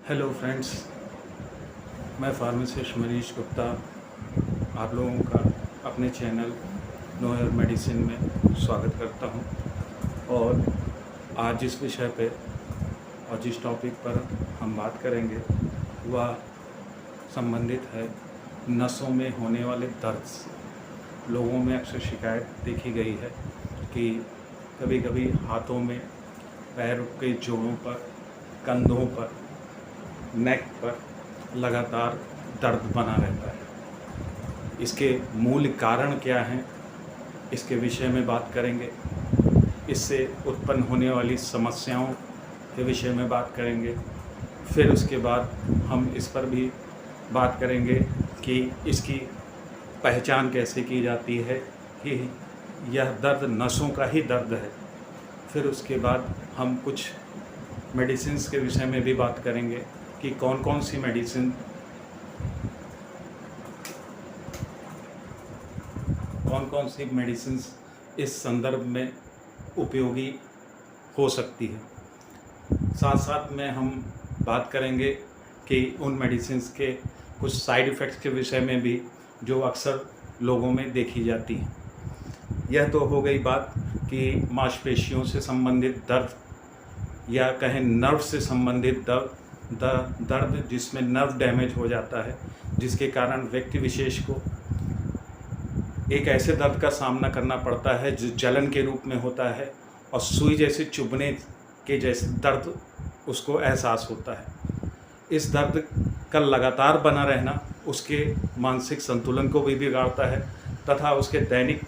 Hello friends, मैं pharmacist Manish Gupta आप लोगों का अपने चैनल नो योर मेडिसिन में स्वागत करता हूं। और आज जिस विषय पे और जिस टॉपिक पर हम बात करेंगे वह संबंधित है नसों में होने वाले दर्द से। लोगों में अक्सर शिकायत देखी गई है कि कभी कभी हाथों में, पैर के जोड़ों पर, कंधों पर, नेक पर लगातार दर्द बना रहता है। इसके मूल कारण क्या हैं, इसके विषय में बात करेंगे। इससे उत्पन्न होने वाली समस्याओं के विषय में बात करेंगे। फिर उसके बाद हम इस पर भी बात करेंगे कि इसकी पहचान कैसे की जाती है कि यह दर्द नसों का ही दर्द है। फिर उसके बाद हम कुछ मेडिसिन्स के विषय में भी बात करेंगे कि कौन कौन सी मेडिसिन्स इस संदर्भ में उपयोगी हो सकती है। साथ साथ में हम बात करेंगे कि उन मेडिसिन्स के कुछ साइड इफ़ेक्ट्स के विषय में भी जो अक्सर लोगों में देखी जाती हैं। यह तो हो गई बात कि मांसपेशियों से संबंधित दर्द या कहें नर्व से संबंधित दर्द जिसमें नर्व डैमेज हो जाता है, जिसके कारण व्यक्ति विशेष को एक ऐसे दर्द का सामना करना पड़ता है जो जलन के रूप में होता है और सुई जैसे चुभने के जैसे दर्द उसको एहसास होता है। इस दर्द का लगातार बना रहना उसके मानसिक संतुलन को भी बिगाड़ता है तथा उसके दैनिक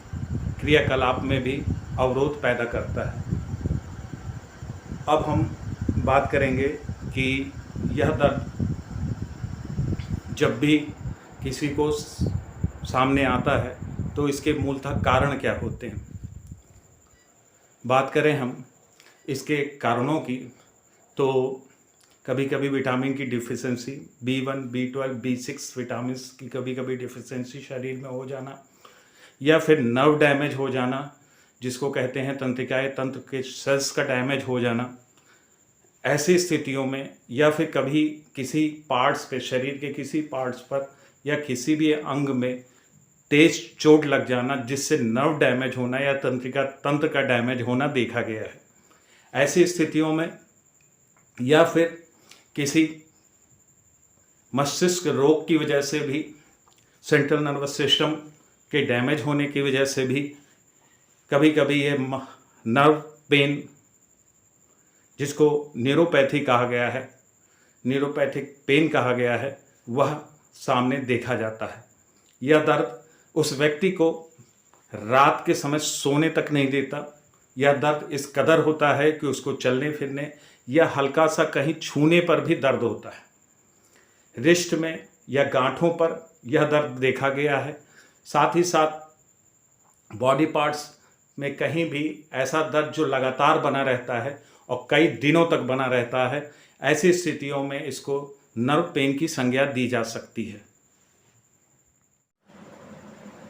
क्रियाकलाप में भी अवरोध पैदा करता है। अब हम बात करेंगे कि यह दर्द जब भी किसी को सामने आता है तो इसके मूलतः कारण क्या होते हैं। बात करें हम इसके कारणों की, तो कभी कभी विटामिन की deficiency, B1, B12, B6 vitamin की कभी कभी डिफिशिएंसी शरीर में हो जाना, या फिर नर्व डैमेज हो जाना जिसको कहते हैं तंत्रिकाएं तंत्र के सेल्स का डैमेज हो जाना। ऐसी स्थितियों में या फिर कभी किसी पार्ट्स पे, शरीर के किसी पार्ट्स पर या किसी भी अंग में तेज चोट लग जाना जिससे नर्व डैमेज होना या तंत्र का डैमेज होना देखा गया है। ऐसी स्थितियों में या फिर किसी मस्तिष्क रोग की वजह से भी, सेंट्रल नर्वस सिस्टम के डैमेज होने की वजह से भी कभी कभी ये नर्व पेन, जिसको न्यूरोपैथिक पेन कहा गया है, वह सामने देखा जाता है। यह दर्द उस व्यक्ति को रात के समय सोने तक नहीं देता। यह दर्द इस कदर होता है कि उसको चलने फिरने या हल्का सा कहीं छूने पर भी दर्द होता है। रिस्ट में या गांठों पर यह दर्द देखा गया है। साथ ही साथ बॉडी पार्ट्स में कहीं भी ऐसा दर्द जो लगातार बना रहता है और कई दिनों तक बना रहता है, ऐसी स्थितियों में इसको नर्व पेन की संज्ञा दी जा सकती है।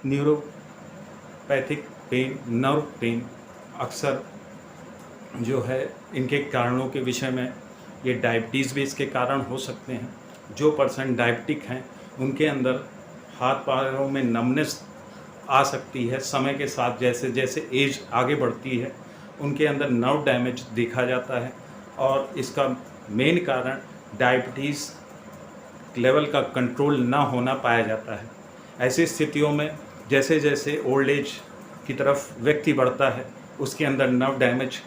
न्यूरोपैथिक पेन, नर्व पेन अक्सर जो है, इनके कारणों के विषय में ये डायबिटीज़ भी इसके कारण हो सकते हैं। जो पर्सन डायबिटिक हैं उनके अंदर हाथ पैरों में नमनेस आ सकती है। समय के साथ जैसे जैसे एज आगे बढ़ती है उनके अंदर नर्व डैमेज देखा जाता है और इसका मेन कारण डायबिटीज़ लेवल का कंट्रोल ना होना पाया जाता है। ऐसी स्थितियों में जैसे जैसे ओल्ड एज की तरफ व्यक्ति बढ़ता है उसके अंदर नर्व डैमेज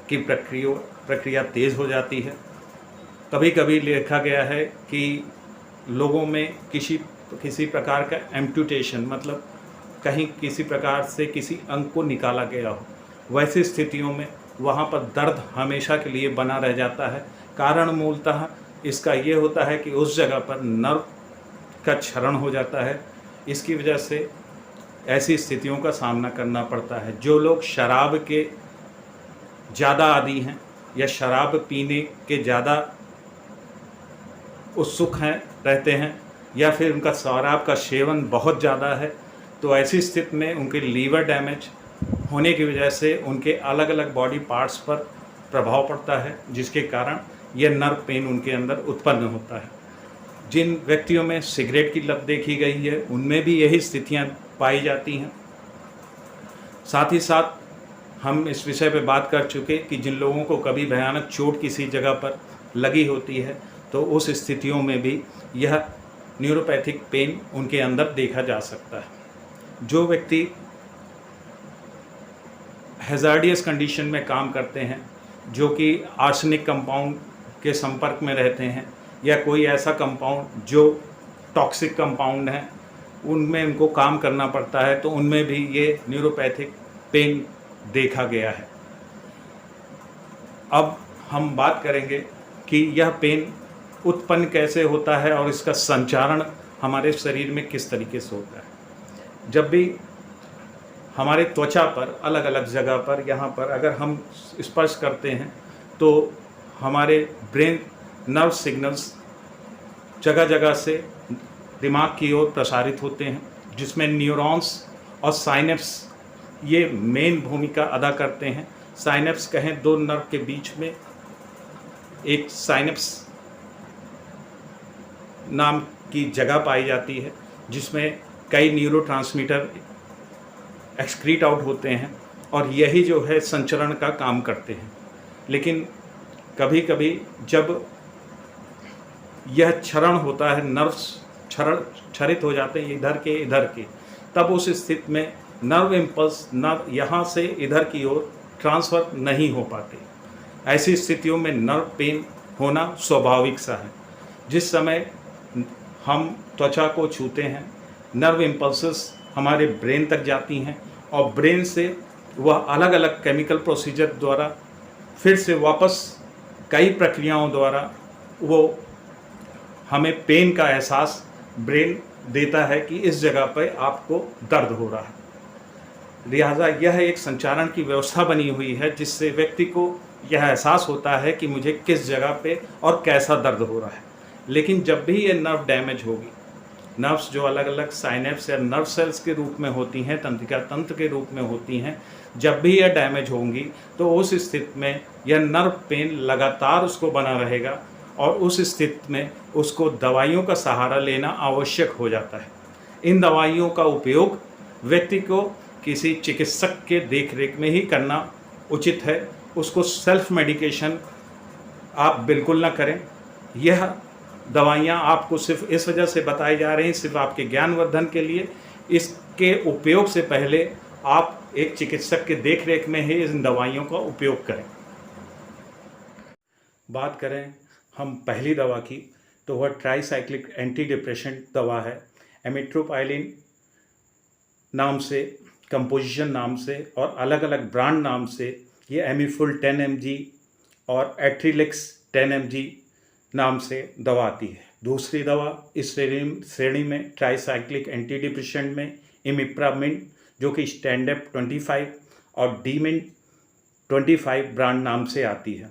की प्रक्रिया तेज़ हो जाती है। कभी कभी देखा गया है कि लोगों में किसी प्रकार का एम्पुटेशन, मतलब कहीं किसी प्रकार से किसी अंग को निकाला गया हो, वैसी स्थितियों में वहाँ पर दर्द हमेशा के लिए बना रह जाता है। कारण मूलतः इसका ये होता है कि उस जगह पर नर्व का क्षरण हो जाता है। इसकी वजह से ऐसी स्थितियों का सामना करना पड़ता है। जो लोग शराब के ज़्यादा आदी हैं या शराब पीने के ज़्यादा उत्सुक रहते हैं या फिर उनका शराब का सेवन बहुत ज़्यादा है, तो ऐसी स्थिति में उनके लीवर डैमेज होने की वजह से उनके अलग अलग बॉडी पार्ट्स पर प्रभाव पड़ता है, जिसके कारण यह नर्व पेन उनके अंदर उत्पन्न होता है। जिन व्यक्तियों में सिगरेट की लत देखी गई है उनमें भी यही स्थितियां पाई जाती हैं। साथ ही साथ हम इस विषय पे बात कर चुके कि जिन लोगों को कभी भयानक चोट किसी जगह पर लगी होती है तो उस स्थितियों में भी यह न्यूरोपैथिक पेन उनके अंदर देखा जा सकता है। जो व्यक्ति हैज़ार्डियस कंडीशन में काम करते हैं, जो कि आर्सेनिक कंपाउंड के संपर्क में रहते हैं या कोई ऐसा कंपाउंड जो टॉक्सिक कंपाउंड है, उनमें उनको काम करना पड़ता है, तो उनमें भी ये न्यूरोपैथिक पेन देखा गया है। अब हम बात करेंगे कि यह पेन उत्पन्न कैसे होता है और इसका संचारण हमारे शरीर में किस तरीके से होता है। जब भी हमारे त्वचा पर अलग अलग जगह पर यहाँ पर अगर हम स्पर्श करते हैं तो हमारे ब्रेन नर्व सिग्नल्स जगह जगह से दिमाग की ओर प्रसारित होते हैं, जिसमें न्यूरॉन्स और साइनेप्स ये मेन भूमिका अदा करते हैं। साइनेप्स कहें दो नर्व के बीच में एक साइनेप्स नाम की जगह पाई जाती है, जिसमें कई न्यूरोट्रांसमीटर एक्सक्रीट आउट होते हैं और यही जो है संचरण का काम करते हैं। लेकिन कभी कभी जब यह क्षरण होता है, नर्व्स क्षरित हो जाते हैं इधर के, तब उस स्थिति में नर्व इम्पल्स नर्व यहाँ से इधर की ओर ट्रांसफ़र नहीं हो पाते। ऐसी स्थितियों में नर्व पेन होना स्वाभाविक सा है। जिस समय हम त्वचा को छूते हैं, नर्व इम्पल्सेस हमारे ब्रेन तक जाती हैं और ब्रेन से वह अलग अलग केमिकल प्रोसीजर द्वारा फिर से वापस कई प्रक्रियाओं द्वारा वो हमें पेन का एहसास ब्रेन देता है कि इस जगह पर आपको दर्द हो रहा है। लिहाजा यह एक संचारण की व्यवस्था बनी हुई है जिससे व्यक्ति को यह एहसास होता है कि मुझे किस जगह पे और कैसा दर्द हो रहा है। लेकिन जब भी ये नर्व डैमेज होगी, नर्व्स जो अलग अलग साइनेप्स या नर्व सेल्स के रूप में होती हैं, तंत्रिका तंत्र के रूप में होती हैं, जब भी यह डैमेज होंगी तो उस स्थिति में यह नर्व पेन लगातार उसको बना रहेगा और उस स्थिति में उसको दवाइयों का सहारा लेना आवश्यक हो जाता है। इन दवाइयों का उपयोग व्यक्ति को किसी चिकित्सक के देखरेख में ही करना उचित है। उसको सेल्फ मेडिकेशन आप बिल्कुल ना करें। यह दवाइयाँ आपको सिर्फ इस वजह से बताई जा रही हैं, सिर्फ आपके ज्ञानवर्धन के लिए। इसके उपयोग से पहले आप एक चिकित्सक के देखरेख में ही इन दवाइयों का उपयोग करें। बात करें हम पहली दवा की, तो वह ट्राईसाइक्लिक एंटी डिप्रेशन दवा है। एमिट्रोपाइलिन नाम से, कंपोजिशन नाम से और अलग अलग ब्रांड नाम से ये एमीफुल 10 mg और एट्रिलिक्स 10 mg नाम से दवा आती है। दूसरी दवा इस श्रेणी में ट्राईसाइक्लिक एंटी डिप्रेशन में इमिप्रामिन, जो कि स्टैंडअप 25 और डीमिन 25 ब्रांड नाम से आती है।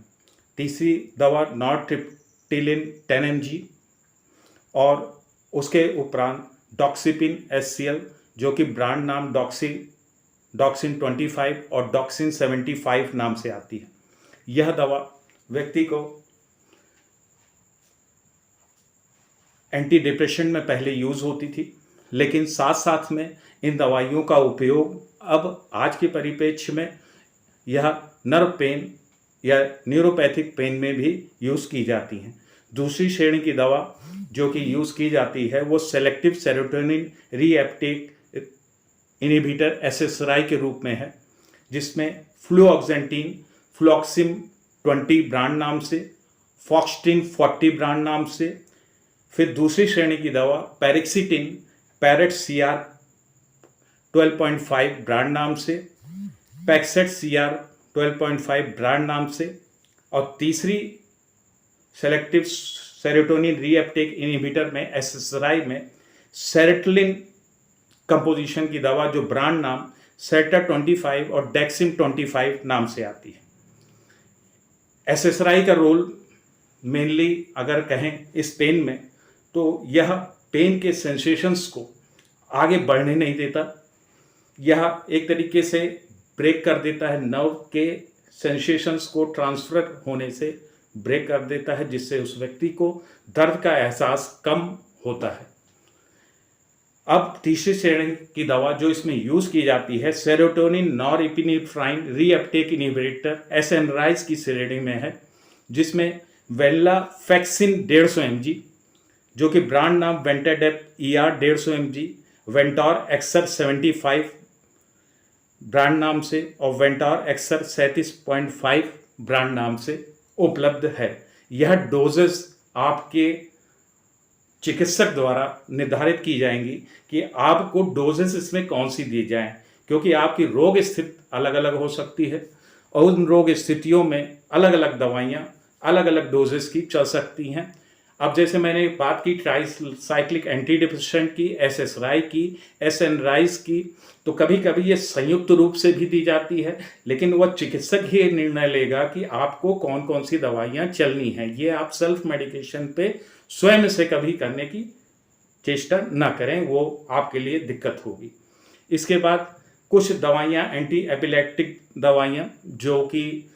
तीसरी दवा नॉरट्रिप्टिलिन 10 mg और उसके उपरांत डॉक्सिपिन HCl, जो कि ब्रांड नाम डॉक्सिन 25 और डॉक्सिन 75 नाम से आती है। यह दवा व्यक्ति को एंटी डिप्रेशन में पहले यूज़ होती थी, लेकिन साथ साथ में इन दवाइयों का उपयोग अब आज के परिप्रेक्ष्य में यह नर्व पेन या न्यूरोपैथिक पेन में भी यूज़ की जाती हैं। दूसरी श्रेणी की दवा जो कि यूज़ की जाती है वो सेलेक्टिव सेरोटोनिन रीएप्टेक इनहिबिटर SSRI के रूप में है, जिसमें फ्लूऑक्सेंटिन फ्लॉक्सिम 20 ब्रांड नाम से, फॉक्सटिन 40 ब्रांड नाम से। फिर दूसरी श्रेणी की दवा पैरेक्सिटिन पैरेट CR 12.5 ब्रांड नाम से, पैक्सेट CR 12.5 ब्रांड नाम से। और तीसरी सेलेक्टिव सेरोटोनिन रीएप्टेक इनहिबिटर में SSRI में सेरेटलिन कंपोजिशन की दवा जो ब्रांड नाम सेटा 25 और डेक्सिम 25 नाम से आती है। SSRI का रोल मेनली अगर कहें इस पेन में, तो यह पेन के सेंसेशंस को आगे बढ़ने नहीं देता। यह एक तरीके से ब्रेक कर देता है, नर्व के सेंसेशंस को ट्रांसफ़र होने से ब्रेक कर देता है, जिससे उस व्यक्ति को दर्द का एहसास कम होता है। अब तीसरी श्रेणी की दवा जो इसमें यूज़ की जाती है सेरोटोनिन नॉरएपिनेफ्राइन रीअपटेक इनहिबिटर एसेनराइज की श्रेणी में है, जिसमें वेंलाफैक्सिन 150 mg जो कि ब्रांड नाम वेंटाडेप ER 150 mg, वेंटॉर एक्सर 75 ब्रांड नाम से और वेंटॉर एक्सर 37.5 ब्रांड नाम से उपलब्ध है। यह डोजेस आपके चिकित्सक द्वारा निर्धारित की जाएंगी कि आपको डोजेस इसमें कौन सी दी जाएं, क्योंकि आपकी रोग स्थिति अलग अलग हो सकती है और उन रोग स्थितियों में अलग अलग दवाइयाँ अलग अलग डोजेस की चल सकती हैं। अब जैसे मैंने बात की ट्राइसाइक्लिक एंटी डिप्रेसेंट की, एसएसराई की, एसेनराइज की, तो कभी कभी ये संयुक्त रूप से भी दी जाती है, लेकिन वह चिकित्सक ही निर्णय लेगा कि आपको कौन कौन सी दवाइयाँ चलनी हैं। ये आप सेल्फ मेडिकेशन पे स्वयं से कभी करने की चेष्टा ना करें, वो आपके लिए दिक्कत होगी। इसके बाद कुछ दवाइयाँ एंटी एपिलेप्टिक दवाइयाँ जो कि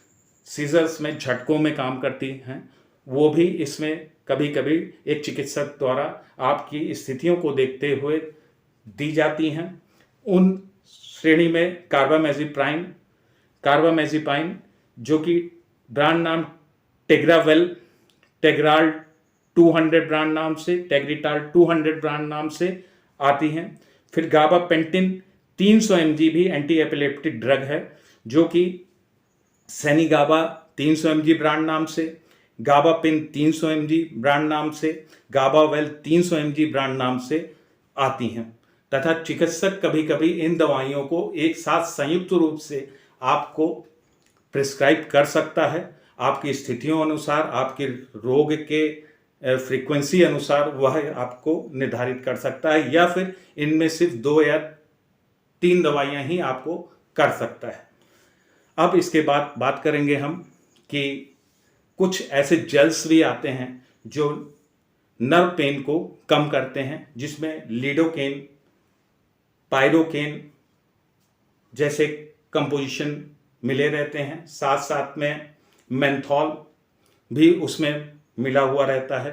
सीजर्स में झटकों में काम करती हैं, वो भी इसमें कभी कभी एक चिकित्सक द्वारा आपकी स्थितियों को देखते हुए दी जाती हैं। उन श्रेणी में कार्बामेजिपाइन जो कि ब्रांड नाम टेग्राल 200 ब्रांड नाम से, टेग्रिटाल 200 ब्रांड नाम से आती हैं। फिर गाबापेंटिन 300 mg भी एंटी एपिलेप्टिक ड्रग है, जो कि सेनिगाबा 300 mg ब्रांड नाम से, गाबापिन 300 mg ब्रांड नाम से, गाबावेल 300 mg ब्रांड नाम से आती हैं। तथा चिकित्सक कभी कभी इन दवाइयों को एक साथ संयुक्त रूप से आपको प्रिस्क्राइब कर सकता है। आपकी स्थितियों अनुसार, आपके रोग के फ्रीक्वेंसी अनुसार वह आपको निर्धारित कर सकता है, या फिर इनमें सिर्फ 2 या 3 दवाइयाँ ही आपको कर सकता है। अब इसके बाद बात करेंगे हम कि कुछ ऐसे जेल्स भी आते हैं जो नर्व पेन को कम करते हैं, जिसमें लिडोकेन, पायरोकेन जैसे कंपोजिशन मिले रहते हैं। साथ साथ में मेंथॉल भी उसमें मिला हुआ रहता है।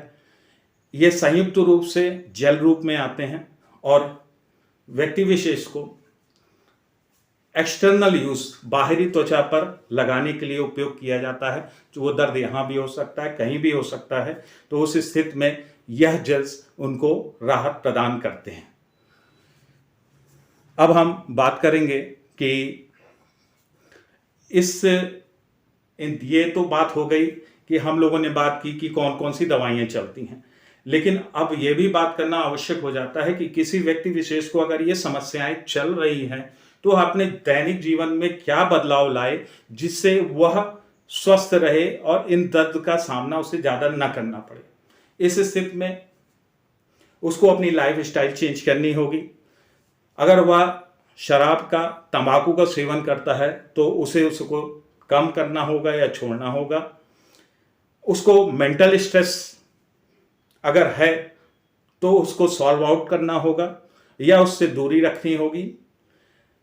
ये संयुक्त रूप से जेल रूप में आते हैं और व्यक्ति विशेष को एक्सटर्नल यूज, बाहरी त्वचा पर लगाने के लिए उपयोग किया जाता है। जो वो दर्द यहाँ भी हो सकता है, कहीं भी हो सकता है, तो उस स्थिति में यह जेल्स उनको राहत प्रदान करते हैं। अब हम बात करेंगे कि ये तो बात हो गई कि हम लोगों ने बात की कि कौन कौन सी दवाइयाँ चलती हैं, लेकिन अब ये भी बात करना आवश्यक हो जाता है कि किसी व्यक्ति विशेष को अगर ये समस्याएं चल रही हैं तो अपने दैनिक जीवन में क्या बदलाव लाए जिससे वह स्वस्थ रहे और इन दर्द का सामना उसे ज़्यादा न करना पड़े। इस स्थिति में उसको अपनी लाइफ स्टाइल चेंज करनी होगी। अगर वह शराब का, तंबाकू का सेवन करता है तो उसको कम करना होगा या छोड़ना होगा। उसको मेंटल स्ट्रेस अगर है तो उसको सॉल्व आउट करना होगा या उससे दूरी रखनी होगी।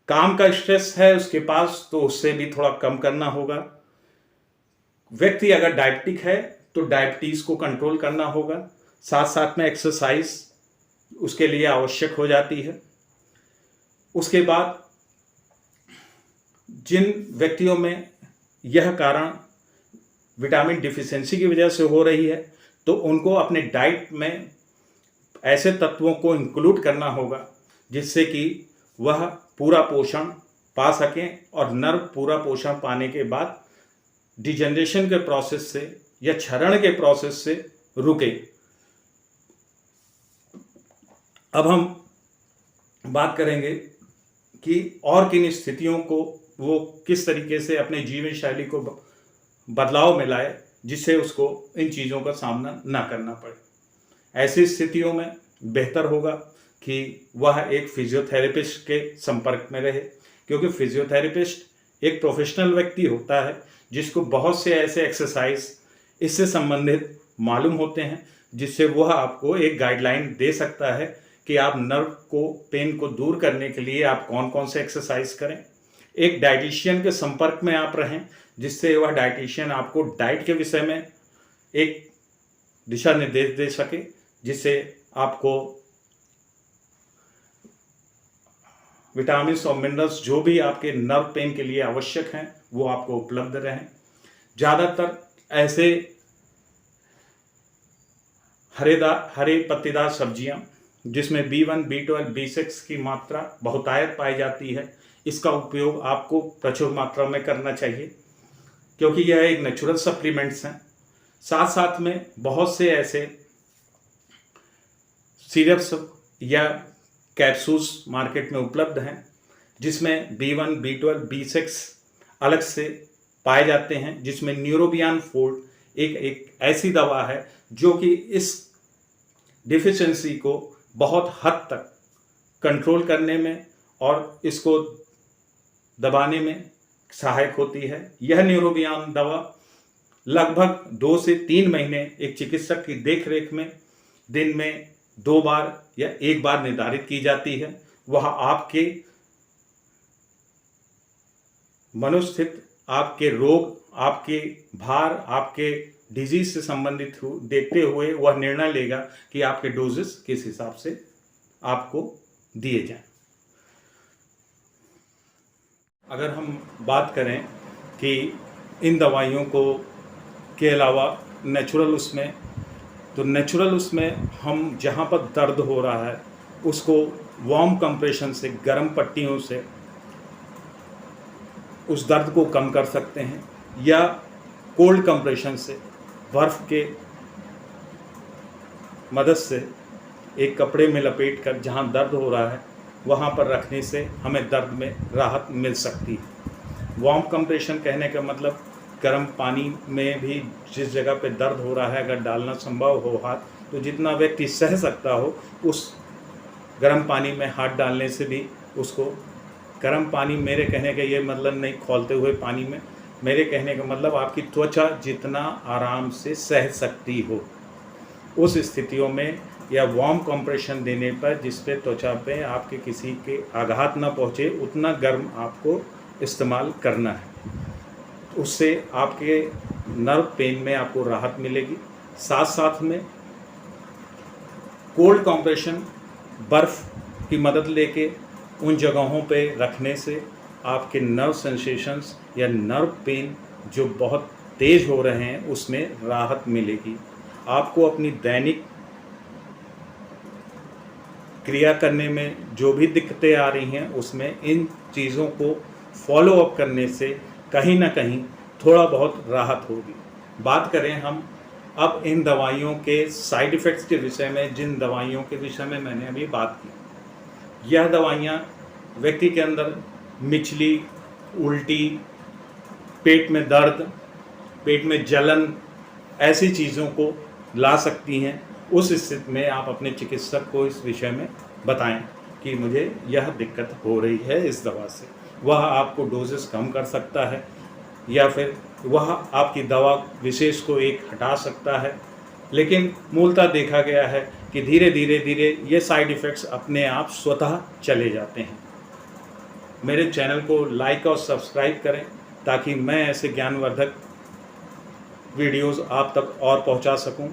काम का स्ट्रेस है उसके पास तो उससे भी थोड़ा कम करना होगा। व्यक्ति अगर डायबिटिक है तो डायबिटीज़ को कंट्रोल करना होगा। साथ साथ में एक्सरसाइज उसके लिए आवश्यक हो जाती है। उसके बाद जिन व्यक्तियों में यह कारण विटामिन डिफिशियंसी की वजह से हो रही है तो उनको अपने डाइट में ऐसे तत्वों को इंक्लूड करना होगा जिससे कि वह पूरा पोषण पा सकें और नर्व पूरा पोषण पाने के बाद डिजनरेशन के प्रोसेस से या क्षरण के प्रोसेस से रुके। अब हम बात करेंगे कि और किन स्थितियों को वो किस तरीके से अपने जीवन शैली को बदलाव में लाए जिससे उसको इन चीज़ों का सामना ना करना पड़े। ऐसी स्थितियों में बेहतर होगा कि वह एक फिजियोथेरेपिस्ट के संपर्क में रहे, क्योंकि फिजियोथेरेपिस्ट एक प्रोफेशनल व्यक्ति होता है जिसको बहुत से ऐसे एक्सरसाइज इससे संबंधित मालूम होते हैं जिससे वह आपको एक गाइडलाइन दे सकता है कि आप नर्व को, पेन को दूर करने के लिए आप कौन कौन से एक्सरसाइज करें। एक डाइटिशियन के संपर्क में आप रहें जिससे वह डाइटिशियन आपको डाइट के विषय में एक दिशा निर्देश दे सके, जिससे आपको विटामिन्स और मिनरल्स जो भी आपके नर्व पेन के लिए आवश्यक हैं वो आपको उपलब्ध रहें। ज़्यादातर ऐसे हरे पत्तेदार सब्जियां जिसमें B1, B12, B6 की मात्रा बहुतायत पाई जाती है, इसका उपयोग आपको प्रचुर मात्रा में करना चाहिए, क्योंकि यह एक नेचुरल सप्लीमेंट्स हैं। साथ साथ में बहुत से ऐसे सिरप्स या कैप्सूल्स मार्केट में उपलब्ध हैं जिसमें B1, B12, B6 अलग से पाए जाते हैं, जिसमें न्यूरोबियान फोर्ट एक ऐसी दवा है जो कि इस डिफिशिएंसी को बहुत हद तक कंट्रोल करने में और इसको दबाने में सहायक होती है। यह न्यूरोबियान दवा लगभग 2 से 3 महीने एक चिकित्सक की देखरेख में दिन में 2 बार या 1 बार निर्धारित की जाती है। वह आपके मनोस्थित, आपके रोग, आपके भार, आपके डिजीज से संबंधित देखते हुए वह निर्णय लेगा कि आपके डोजेस किस हिसाब से आपको दिए जाएं। अगर हम बात करें कि इन दवाइयों को के अलावा नेचुरल उसमें, तो नेचुरल उसमें हम जहाँ पर दर्द हो रहा है उसको वार्म कंप्रेशन से, गर्म पट्टियों से उस दर्द को कम कर सकते हैं, या कोल्ड कंप्रेशन से, बर्फ़ के मदद से एक कपड़े में लपेट कर जहाँ दर्द हो रहा है वहाँ पर रखने से हमें दर्द में राहत मिल सकती है। वार्म कंप्रेशन कहने का मतलब गर्म पानी में भी जिस जगह पे दर्द हो रहा है अगर डालना संभव हो हाथ, तो जितना व्यक्ति सह सकता हो उस गर्म पानी में हाथ डालने से भी उसको, गर्म पानी मेरे कहने का ये मतलब नहीं खौलते हुए पानी में, मेरे कहने का मतलब आपकी त्वचा जितना आराम से सह सकती हो उस स्थितियों में, या वार्म कंप्रेशन देने पर जिस पे त्वचा पे आपके किसी के आघात ना पहुँचे उतना गर्म आपको इस्तेमाल करना है। उससे आपके नर्व पेन में आपको राहत मिलेगी। साथ साथ में कोल्ड कंप्रेशन, बर्फ़ की मदद लेके उन जगहों पे रखने से आपके नर्व सेंसेशंस या नर्व पेन जो बहुत तेज़ हो रहे हैं उसमें राहत मिलेगी। आपको अपनी दैनिक क्रिया करने में जो भी दिक्कतें आ रही हैं उसमें इन चीज़ों को फॉलो अप करने से कहीं ना कहीं थोड़ा बहुत राहत होगी। बात करें हम अब इन दवाइयों के साइड इफ़ेक्ट्स के विषय में, जिन दवाइयों के विषय में मैंने अभी बात की, यह दवाइयाँ व्यक्ति के अंदर मिचली, उल्टी, पेट में दर्द, पेट में जलन, ऐसी चीज़ों को ला सकती हैं। उस स्थिति में आप अपने चिकित्सक को इस विषय में बताएं कि मुझे यह दिक्कत हो रही है इस दवा से। वह आपको डोजेस कम कर सकता है या फिर वह आपकी दवा विशेष को एक हटा सकता है। लेकिन मूलतः देखा गया है कि धीरे धीरे ये साइड इफ़ेक्ट्स अपने आप स्वतः चले जाते हैं। मेरे चैनल को लाइक और सब्सक्राइब करें ताकि मैं ऐसे ज्ञानवर्धक वीडियोस आप तक और पहुंचा सकूं।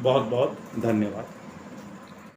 बहुत बहुत धन्यवाद।